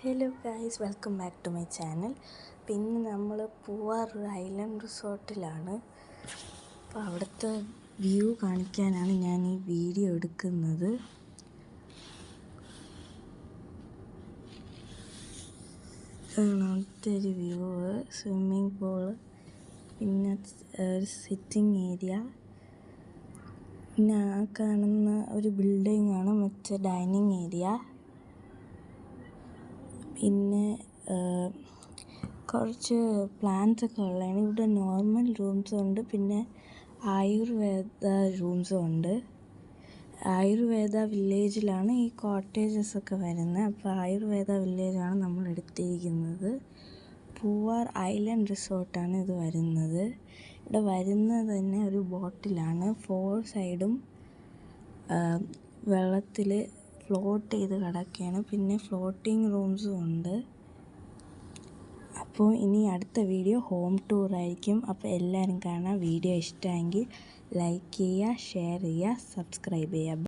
Hello guys, welcome back to my channel. പിന്നെ നമ്മൾ Poovar island റിസോർട്ടിലാണ്. അപ്പോൾ അവിടുത്തെ വ്യൂ കാണിക്കാനാണ് ഞാൻ ഈ വീഡിയോ എടുക്കുന്നത്. അവിടുത്തെ ഒരു വ്യൂ, സ്വിമ്മിങ് പൂള്, പിന്നെ ഒരു സിറ്റിംഗ് ഏരിയ, പിന്നെ ആ കാണുന്ന ഒരു ബിൽഡിംഗ് ആണ് മറ്റേ ഡൈനിങ് ഏരിയ. പിന്നെ കുറച്ച് പ്ലാന്റ്സ് ഒക്കെ ഉള്ളതാണ്. ഇവിടെ നോർമൽ റൂംസും ഉണ്ട്, പിന്നെ ആയുർവേദ റൂംസും ഉണ്ട്. ആയുർവേദ വില്ലേജിലാണ് ഈ കോട്ടേജസ് ഒക്കെ വരുന്നത്. അപ്പോൾ ആയുർവേദ വില്ലേജാണ് നമ്മൾ എടുത്തിരിക്കുന്നത്. പൂവാർ ഐലൻഡ് റിസോർട്ടാണ് ഇത് വരുന്നത്. ഇവിടെ വരുന്നത് തന്നെ ഒരു ബോട്ടിലാണ്. 4 സൈഡും വെള്ളത്തിൽ ഫ്ലോട്ട് ചെയ്ത് കിടക്കുകയാണ്. പിന്നെ ഫ്ലോട്ടിങ് റൂംസും ഉണ്ട്. അപ്പോൾ ഇനി അടുത്ത വീഡിയോ ഹോം ടൂർ ആയിരിക്കും. അപ്പോൾ എല്ലാവരും കാണാം. വീഡിയോ ഇഷ്ടമെങ്കിൽ ലൈക്ക് ചെയ്യുക, ഷെയർ ചെയ്യുക, സബ്സ്ക്രൈബ് ചെയ്യുക.